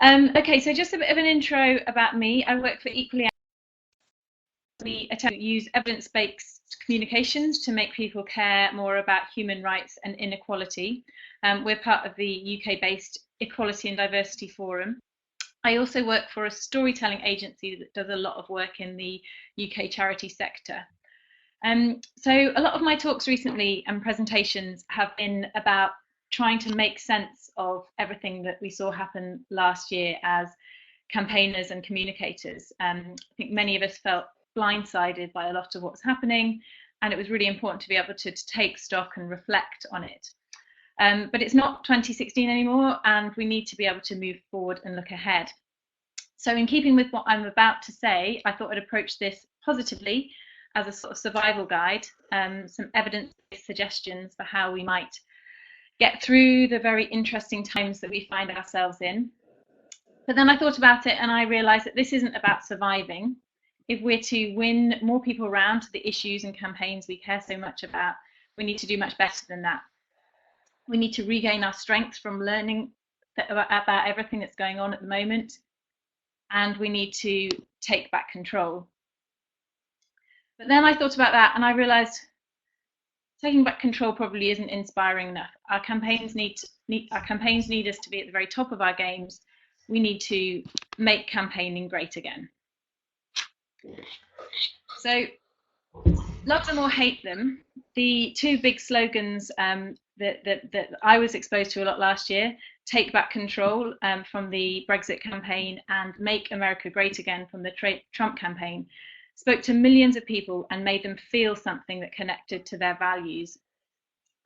Okay, so just a bit of an intro about me. I work for Equally. We attempt to use evidence-based communications to make people care more about human rights and inequality. We're part of the UK-based Equality and Diversity Forum. I also work for a storytelling agency that does a lot of work in the UK charity sector. So a lot of my talks recently and presentations have been about trying to make sense of everything that we saw happen last year as campaigners and communicators. I think many of us felt blindsided by a lot of what's happening, and it was really important to be able to take stock and reflect on it. But it's not 2016 anymore, and we need to be able to move forward and look ahead. So in keeping with what I'm about to say, I thought I'd approach this positively as a sort of survival guide, some evidence-based suggestions for how we might get through the very interesting times that we find ourselves in. But then I thought about it and I realised that this isn't about surviving. If we're to win more people around to the issues and campaigns we care so much about, we need to do much better than that. We need to regain our strength from learning about everything that's going on at the moment, and we need to take back control. But then I thought about that and I realised taking back control probably isn't inspiring enough. Our campaigns need us to be at the very top of our games. We need to make campaigning great again. So, love them or hate them, the two big slogans that I was exposed to a lot last year, take back control from the Brexit campaign and make America great again from the Trump campaign, spoke to millions of people and made them feel something that connected to their values.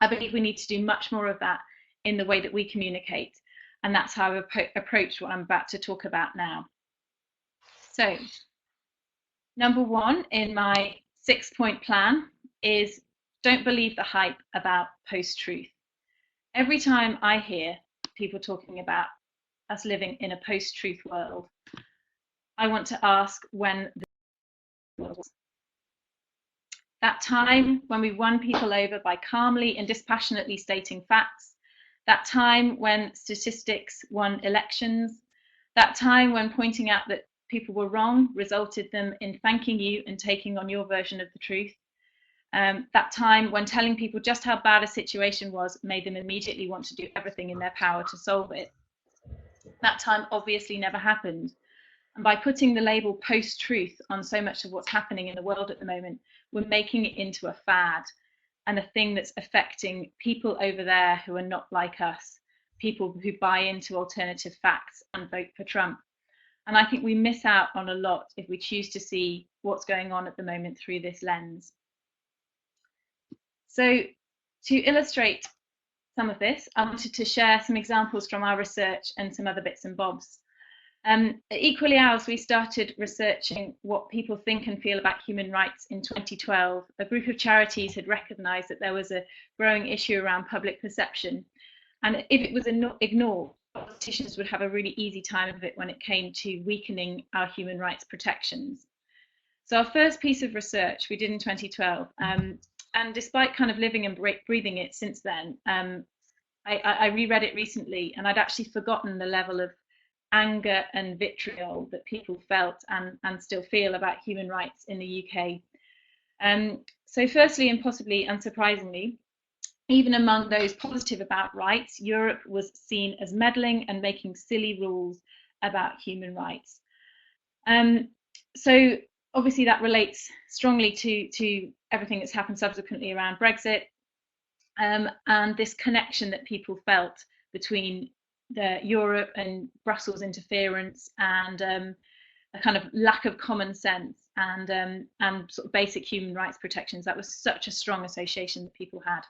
I believe we need to do much more of that in the way that we communicate, and that's how I've approached what I'm about to talk about now. So, number one in my 6-point plan is don't believe the hype about post-truth. Every time I hear people talking about us living in a post-truth world, I want to ask when the that time when we won people over by calmly and dispassionately stating facts, that time when statistics won elections, that time when pointing out that people were wrong resulted them in thanking you and taking on your version of the truth, that time when telling people just how bad a situation was made them immediately want to do everything in their power to solve it. That time obviously never happened. And by putting the label post-truth on so much of what's happening in the world at the moment, we're making it into a fad and a thing that's affecting people over there who are not like us, people who buy into alternative facts and vote for Trump. And I think we miss out on a lot if we choose to see what's going on at the moment through this lens. So to illustrate some of this, I wanted to share some examples from our research and some other bits and bobs. At Equally Ours, we started researching what people think and feel about human rights in 2012. A group of charities had recognised that there was a growing issue around public perception. And if it was ignored, politicians would have a really easy time of it when it came to weakening our human rights protections. So our first piece of research we did in 2012, and despite kind of living and breathing it since then, I reread it recently and I'd actually forgotten the level of anger and vitriol that people felt and still feel about human rights in the UK. So firstly, and possibly unsurprisingly, even among those positive about rights, Europe was seen as meddling and making silly rules about human rights. So obviously that relates strongly to everything that's happened subsequently around Brexit, and this connection that people felt between Europe and Brussels interference and a kind of lack of common sense and sort of basic human rights protections. That was such a strong association that people had.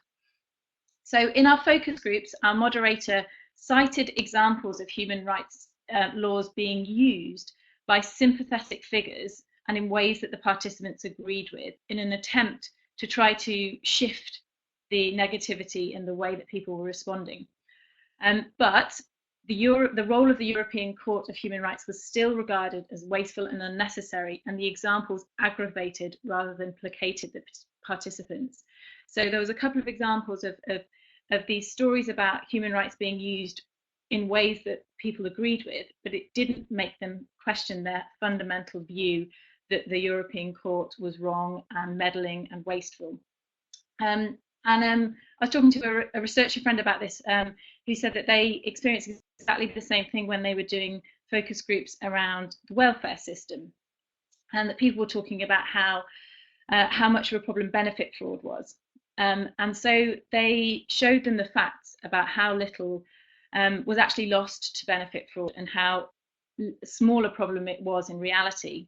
So in our focus groups, our moderator cited examples of human rights laws being used by sympathetic figures and in ways that the participants agreed with in an attempt to try to shift the negativity in the way that people were responding. But the role of the European Court of Human Rights was still regarded as wasteful and unnecessary, and the examples aggravated rather than placated the participants. So there was a couple of examples of these stories about human rights being used in ways that people agreed with, but it didn't make them question their fundamental view that the European Court was wrong and meddling and wasteful. I was talking to a researcher friend about this, who said that they experienced exactly the same thing when they were doing focus groups around the welfare system, and that people were talking about how much of a problem benefit fraud was. And so they showed them the facts about how little was actually lost to benefit fraud and how small a problem it was in reality.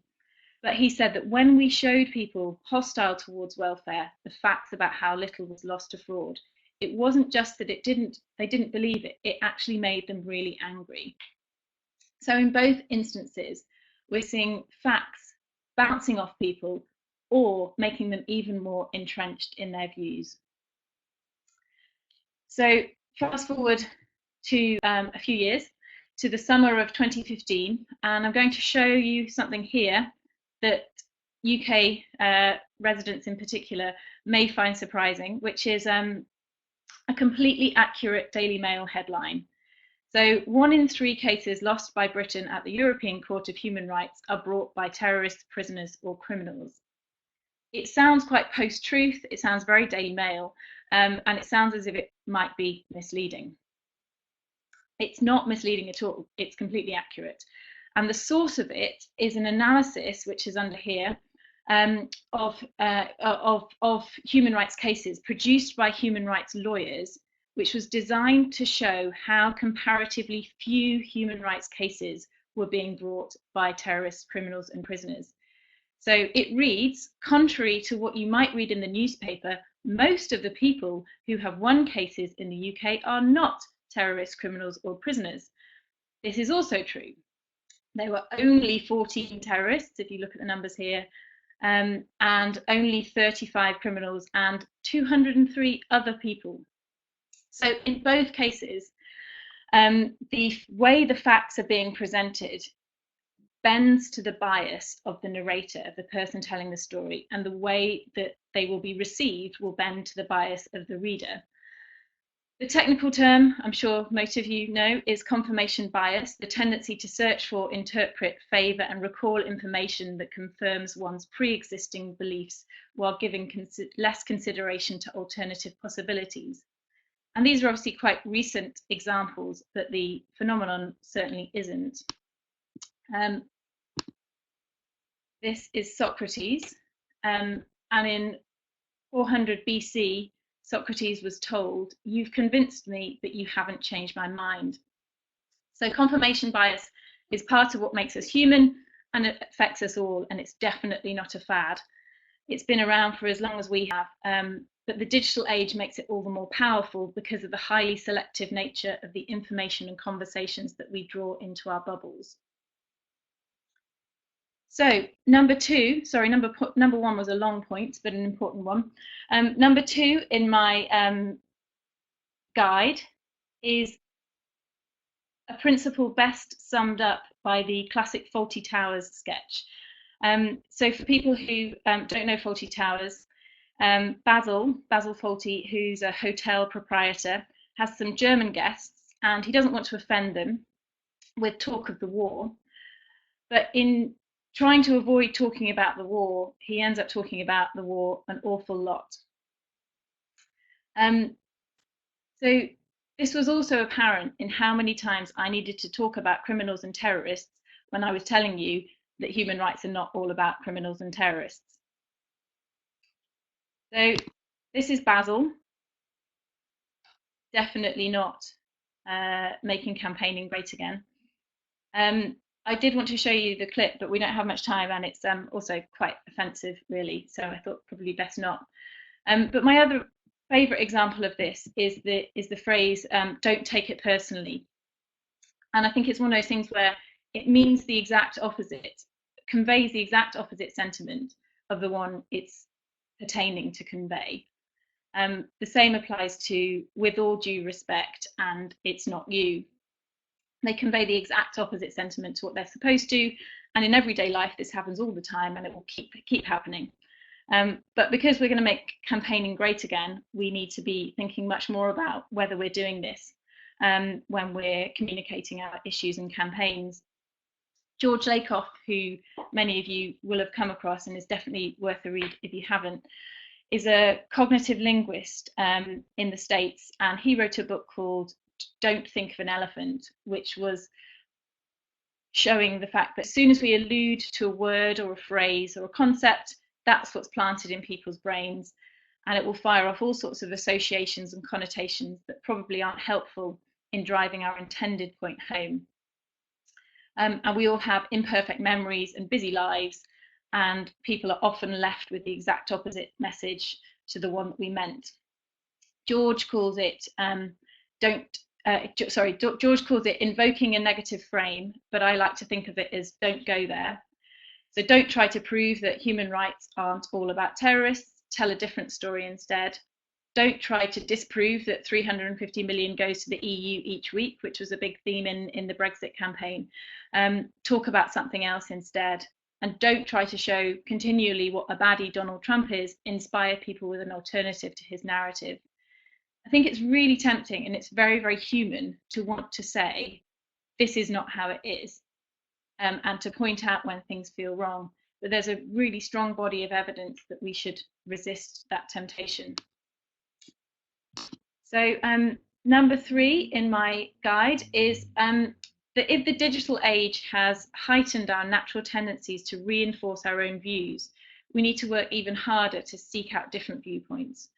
But he said that when we showed people hostile towards welfare the facts about how little was lost to fraud, it wasn't just that they didn't believe it, it actually made them really angry. So in both instances, we're seeing facts bouncing off people or making them even more entrenched in their views. So fast forward to a few years, to the summer of 2015, and I'm going to show you something here that UK residents in particular may find surprising, which is a completely accurate Daily Mail headline. So 1 in 3 cases lost by Britain at the European Court of Human Rights are brought by terrorists, prisoners or criminals. It sounds quite post-truth, it sounds very Daily Mail, and it sounds as if it might be misleading. It's not misleading at all, it's completely accurate. And the source of it is an analysis, which is under here, of human rights cases produced by human rights lawyers, which was designed to show how comparatively few human rights cases were being brought by terrorists, criminals and prisoners. So it reads, contrary to what you might read in the newspaper, most of the people who have won cases in the UK are not terrorists, criminals or prisoners. This is also true. There were only 14 terrorists, if you look at the numbers here, and only 35 criminals and 203 other people. So in both cases, the way the facts are being presented bends to the bias of the narrator, of the person telling the story, and the way that they will be received will bend to the bias of the reader. The technical term, I'm sure most of you know, is confirmation bias, the tendency to search for, interpret, favour and recall information that confirms one's pre-existing beliefs while giving less consideration to alternative possibilities. And these are obviously quite recent examples, but the phenomenon certainly isn't. This is Socrates, and in 400 BC, Socrates was told, "You've convinced me, but you haven't changed my mind." So confirmation bias is part of what makes us human, and it affects us all, and it's definitely not a fad. It's been around for as long as we have, but the digital age makes it all the more powerful because of the highly selective nature of the information and conversations that we draw into our bubbles. So number 2, sorry, number 1 was a long point, but an important one. Number 2 in my guide is a principle best summed up by the classic Fawlty Towers sketch. So for people who don't know Fawlty Towers, Basil Fawlty, who's a hotel proprietor, has some German guests and he doesn't want to offend them with talk of the war. But in trying to avoid talking about the war, he ends up talking about the war an awful lot. So this was also apparent in how many times I needed to talk about criminals and terrorists when I was telling you that human rights are not all about criminals and terrorists. So this is Basil, definitely not making campaigning great again. I did want to show you the clip, but we don't have much time, and it's also quite offensive, really. So I thought probably best not. But my other favourite example of this is the phrase "don't take it personally," and I think it's one of those things where it means the exact opposite, conveys the exact opposite sentiment of the one it's pertaining to convey. The same applies to "with all due respect" and "it's not you." They convey the exact opposite sentiment to what they're supposed to, and in everyday life this happens all the time, and it will keep happening. But because we're going to make campaigning great again, we need to be thinking much more about whether we're doing this. when we're communicating our issues and campaigns. George Lakoff, who many of you will have come across and is definitely worth a read if you haven't, is a cognitive linguist in the States, and he wrote a book called Don't Think of an Elephant, which was showing the fact that as soon as we allude to a word or a phrase or a concept, that's what's planted in people's brains, and it will fire off all sorts of associations and connotations that probably aren't helpful in driving our intended point home. And we all have imperfect memories and busy lives, and people are often left with the exact opposite message to the one that we meant. George calls it George calls it invoking a negative frame, but I like to think of it as don't go there. So don't try to prove that human rights aren't all about terrorists. Tell a different story instead. Don't try to disprove that 350 million goes to the EU each week, which was a big theme in the Brexit campaign. Talk about something else instead. And don't try to show continually what a baddie Donald Trump is. Inspire people with an alternative to his narrative. I think it's really tempting, and it's very, very human to want to say, this is not how it is, and to point out when things feel wrong. But there's a really strong body of evidence that we should resist that temptation. So number 3 in my guide is that if the digital age has heightened our natural tendencies to reinforce our own views, we need to work even harder to seek out different viewpoints.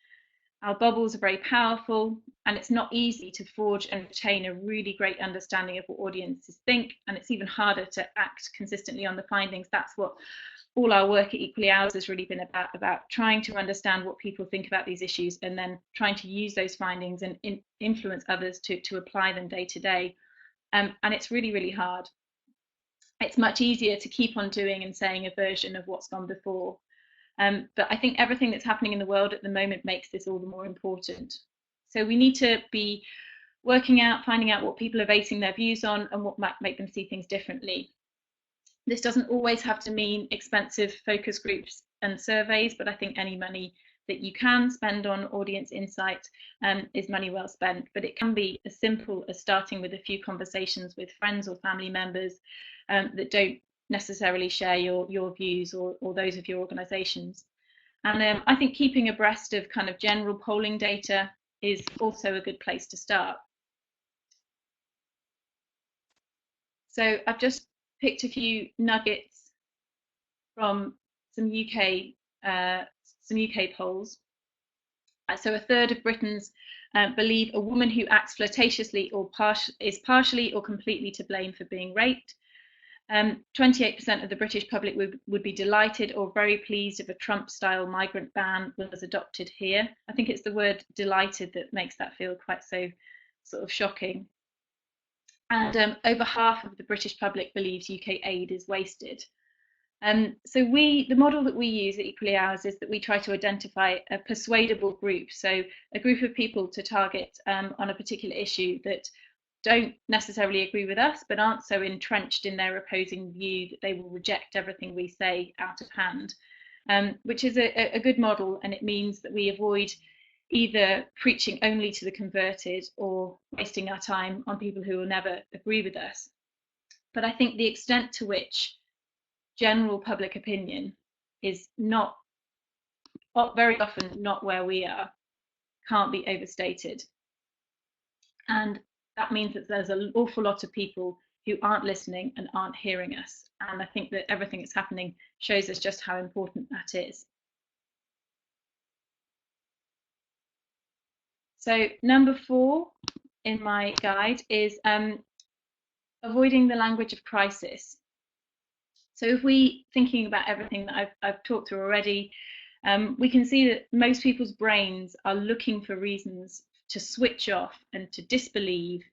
Our bubbles are very powerful, and it's not easy to forge and retain a really great understanding of what audiences think, and it's even harder to act consistently on the findings. That's what all our work at Equally Ours has really been about trying to understand what people think about these issues and then trying to use those findings and influence others to apply them day to day. And it's really, really hard. It's much easier to keep on doing and saying a version of what's gone before. But I think everything that's happening in the world at the moment makes this all the more important. So we need to be working out, finding out what people are basing their views on and what might make them see things differently. This doesn't always have to mean expensive focus groups and surveys, but I think any money that you can spend on audience insight is money well spent. But it can be as simple as starting with a few conversations with friends or family members that don't necessarily share your views or those of your organisations. And I think keeping abreast of kind of general polling data is also a good place to start. So I've just picked a few nuggets from some UK polls. So a third of Britons believe a woman who acts flirtatiously or is partially or completely to blame for being raped. 28% of the British public would be delighted or very pleased if a Trump-style migrant ban was adopted here. I think it's the word delighted that makes that feel quite so sort of shocking. And over half of the British public believes UK aid is wasted. So the model that we use at Equally Ours is that we try to identify a persuadable group, so a group of people to target on a particular issue that don't necessarily agree with us, but aren't so entrenched in their opposing view that they will reject everything we say out of hand, which is a good model, and it means that we avoid either preaching only to the converted or wasting our time on people who will never agree with us. But I think the extent to which general public opinion is not, very often not where we are, can't be overstated. And that means that there's an awful lot of people who aren't listening and aren't hearing us. And I think that everything that's happening shows us just how important that is. So number 4 in my guide is avoiding the language of crisis. So if we thinking about everything that I've talked through already, we can see that most people's brains are looking for reasons to switch off and to disbelieve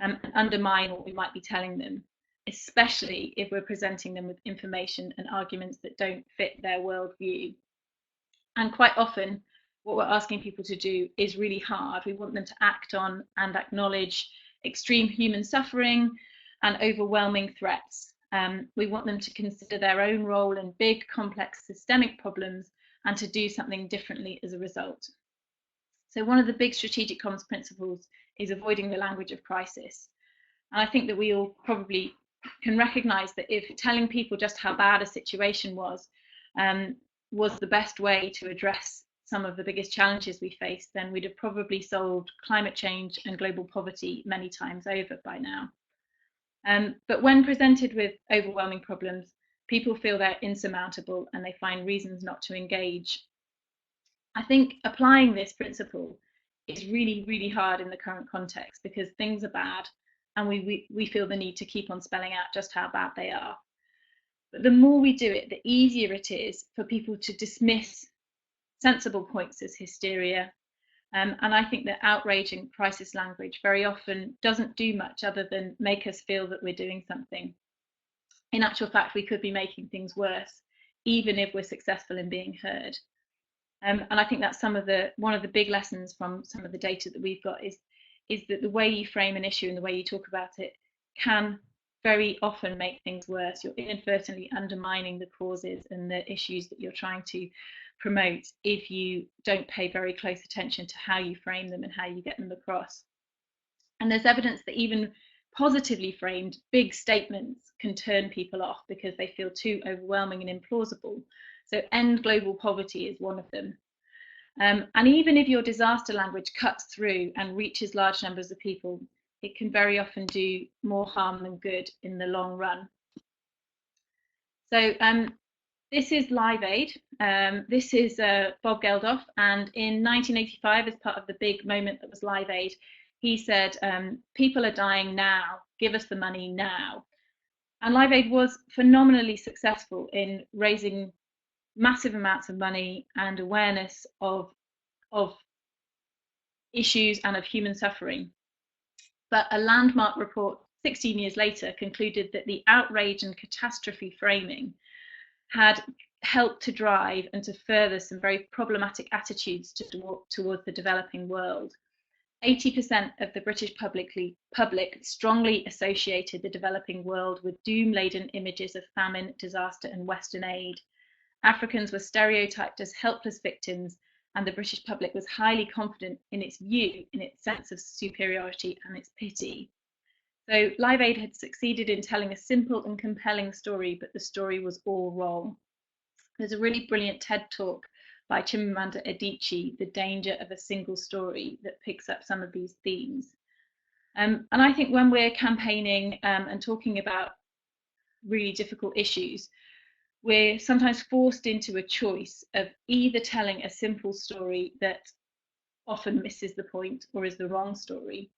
and undermine what we might be telling them, especially if we're presenting them with information and arguments that don't fit their worldview. And quite often, what we're asking people to do is really hard. We want them to act on and acknowledge extreme human suffering and overwhelming threats. We want them to consider their own role in big, complex, systemic problems and to do something differently as a result. So one of the big strategic comms principles is avoiding the language of crisis. And I think that we all probably can recognise that if telling people just how bad a situation was the best way to address some of the biggest challenges we face, then we'd have probably solved climate change and global poverty many times over by now. But when presented with overwhelming problems, people feel they're insurmountable and they find reasons not to engage. I think applying this principle is really, really hard in the current context because things are bad and we feel the need to keep on spelling out just how bad they are. But the more we do it, the easier it is for people to dismiss sensible points as hysteria. And I think that outrage and crisis language very often doesn't do much other than make us feel that we're doing something. In actual fact, we could be making things worse, even if we're successful in being heard. And I think that's one of the big lessons from some of the data that we've got is that the way you frame an issue and the way you talk about it can very often make things worse. You're inadvertently undermining the causes and the issues that you're trying to promote if you don't pay very close attention to how you frame them and how you get them across. And there's evidence that even positively framed big statements can turn people off because they feel too overwhelming and implausible. So end global poverty is one of them. And even if your disaster language cuts through and reaches large numbers of people, it can very often do more harm than good in the long run. So this is Live Aid. This is Bob Geldof, and in 1985, as part of the big moment that was Live Aid, he said, people are dying now, give us the money now. And Live Aid was phenomenally successful in raising massive amounts of money and awareness of issues and of human suffering. But a landmark report 16 years later concluded that the outrage and catastrophe framing had helped to drive and to further some very problematic attitudes towards the developing world. 80% of the British public strongly associated the developing world with doom-laden images of famine, disaster, and Western aid. Africans were stereotyped as helpless victims, and the British public was highly confident in its view, in its sense of superiority and its pity. So Live Aid had succeeded in telling a simple and compelling story, but the story was all wrong. There's a really brilliant TED talk by Chimamanda Adichie, The Danger of a Single Story, that picks up some of these themes. And I think when we're campaigning and talking about really difficult issues, we're sometimes forced into a choice of either telling a simple story that often misses the point or is the wrong story,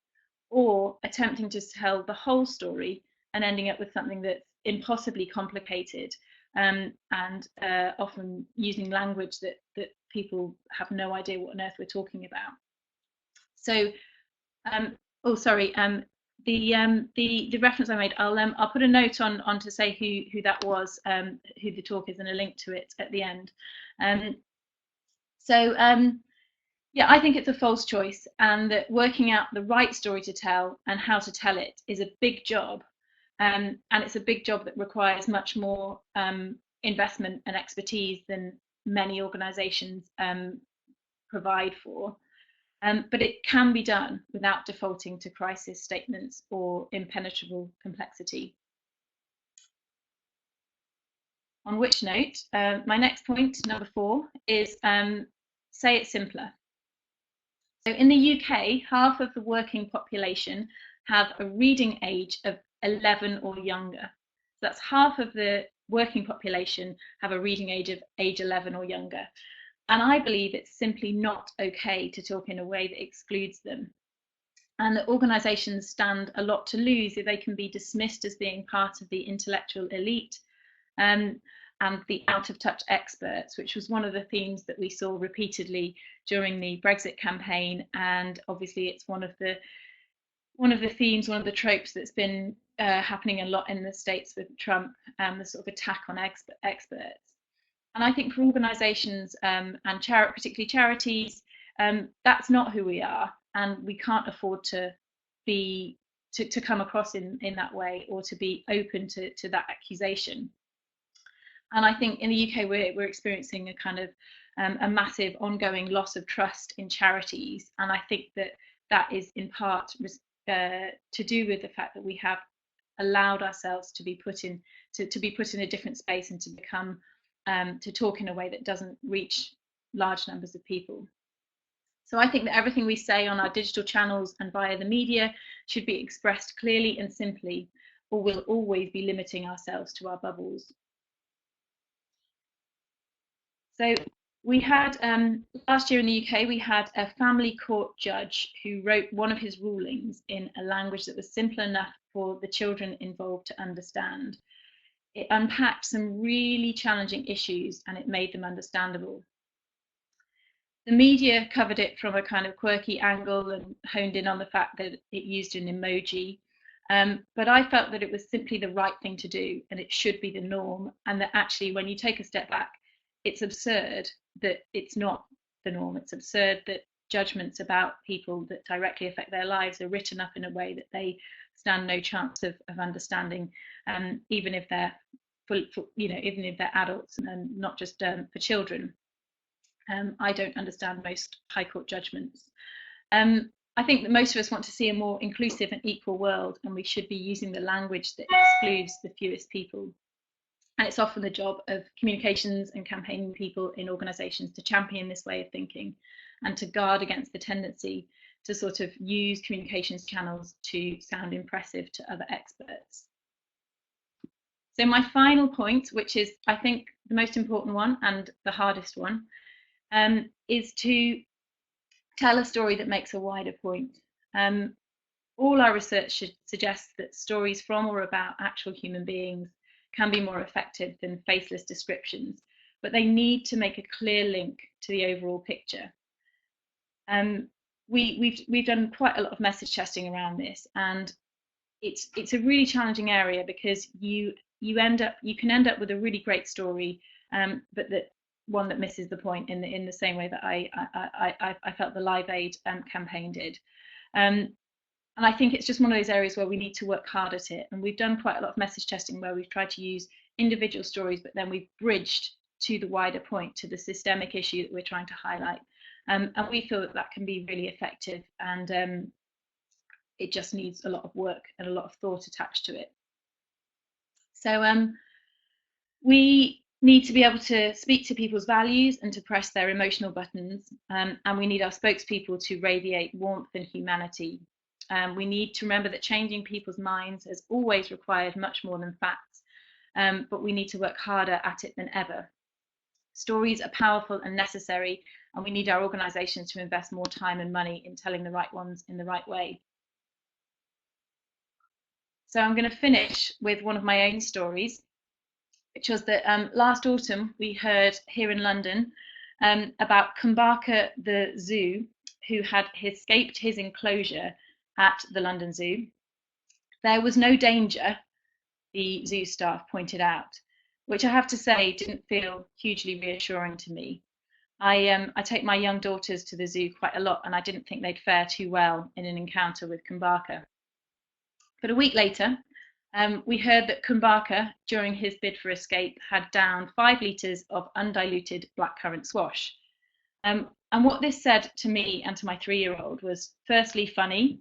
or attempting to tell the whole story and ending up with something that's impossibly complicated and often using language that people have no idea what on earth we're talking about. So, the reference I made, I'll put a note on to say who that was, who the talk is, and a link to it at the end. Yeah, I think it's a false choice, and that working out the right story to tell and how to tell it is a big job, and it's a big job that requires much more investment and expertise than many organisations provide for. But it can be done without defaulting to crisis statements or impenetrable complexity. On which note, my next point, number 4, is say it simpler. So in the UK, half of the working population have a reading age of 11 or younger. So that's half of the working population have a reading age of age 11 or younger. And I believe it's simply not okay to talk in a way that excludes them. And that organisations stand a lot to lose if they can be dismissed as being part of the intellectual elite and the out-of-touch experts, which was one of the themes that we saw repeatedly during the Brexit campaign. And obviously it's one of the themes, one of the tropes that's been happening a lot in the States with Trump, the sort of attack on experts. And I think for organisations and particularly charities, that's not who we are, and we can't afford to come across in that way or to be open to that accusation. And I think in the UK we're experiencing a kind of a massive ongoing loss of trust in charities. And I think that is in part to do with the fact that we have allowed ourselves to be put in a different space and to become to talk in a way that doesn't reach large numbers of people. So I think that everything we say on our digital channels and via the media should be expressed clearly and simply, or we'll always be limiting ourselves to our bubbles. So we had last year in the UK, we had a family court judge who wrote one of his rulings in a language that was simple enough for the children involved to understand. It unpacked some really challenging issues and it made them understandable. The media covered it from a kind of quirky angle and honed in on the fact that it used an emoji. But I felt that it was simply the right thing to do and it should be the norm, and that actually when you take a step back, it's absurd that it's not the norm. It's absurd that judgments about people that directly affect their lives are written up in a way that they stand no chance of understanding, even if they're even if they're adults and not just for children. I don't understand most High Court judgments. I think that most of us want to see a more inclusive and equal world, and we should be using the language that excludes the fewest people. And it's often the job of communications and campaigning people in organisations to champion this way of thinking and to guard against the tendency to sort of use communications channels to sound impressive to other experts. So my final point, which is I think the most important one and the hardest one, is to tell a story that makes a wider point. All our research should suggest that stories from or about actual human beings can be more effective than faceless descriptions, but they need to make a clear link to the overall picture. We've done quite a lot of message testing around this, and it's a really challenging area because you can end up with a really great story, but that one that misses the point in the same way that I felt the Live Aid campaign did. And I think it's just one of those areas where we need to work hard at it. And we've done quite a lot of message testing where we've tried to use individual stories, but then we've bridged to the wider point, to the systemic issue that we're trying to highlight. And we feel that can be really effective, and it just needs a lot of work and a lot of thought attached to it. So we need to be able to speak to people's values and to press their emotional buttons, and we need our spokespeople to radiate warmth and humanity. We need to remember that changing people's minds has always required much more than facts, but we need to work harder at it than ever. Stories are powerful and necessary, and we need our organisations to invest more time and money in telling the right ones in the right way. So I'm going to finish with one of my own stories, which was that last autumn we heard here in London about Kumbaka the zoo, who had escaped his enclosure at the London Zoo. There was no danger, the zoo staff pointed out, which I have to say didn't feel hugely reassuring to me. I take my young daughters to the zoo quite a lot, and I didn't think they'd fare too well in an encounter with Kumbaka. But a week later, we heard that Kumbaka, during his bid for escape, had downed 5 litres of undiluted blackcurrant squash. And what this said to me and to my 3-year-old was, firstly, funny,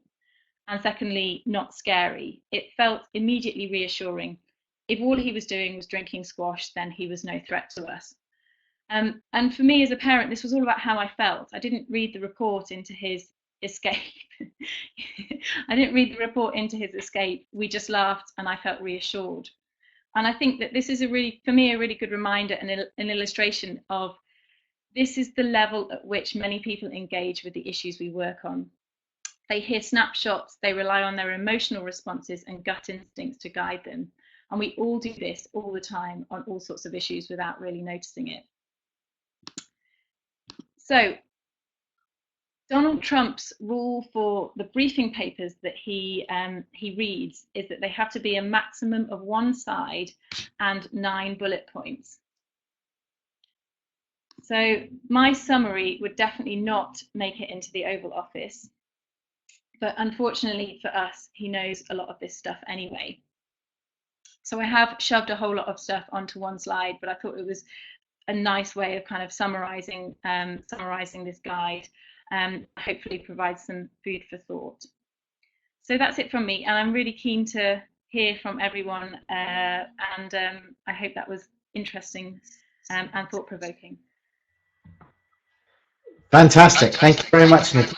and secondly, not scary. It felt immediately reassuring. If all he was doing was drinking squash, then he was no threat to us. And for me as a parent, this was all about how I felt. I didn't read the report into his escape. I didn't read the report into his escape. We just laughed and I felt reassured. And I think that this is for me, a really good reminder and an illustration of this is the level at which many people engage with the issues we work on. They hear snapshots, they rely on their emotional responses and gut instincts to guide them. And we all do this all the time on all sorts of issues without really noticing it. So Donald Trump's rule for the briefing papers that he reads is that they have to be a maximum of 1 side and 9 bullet points. So my summary would definitely not make it into the Oval Office. But unfortunately for us, he knows a lot of this stuff anyway. So I have shoved a whole lot of stuff onto one slide, but I thought it was a nice way of kind of summarising this guide. Hopefully provides some food for thought. So that's it from me, and I'm really keen to hear from everyone, and I hope that was interesting and thought-provoking. Fantastic. Thank you very much, Nicky.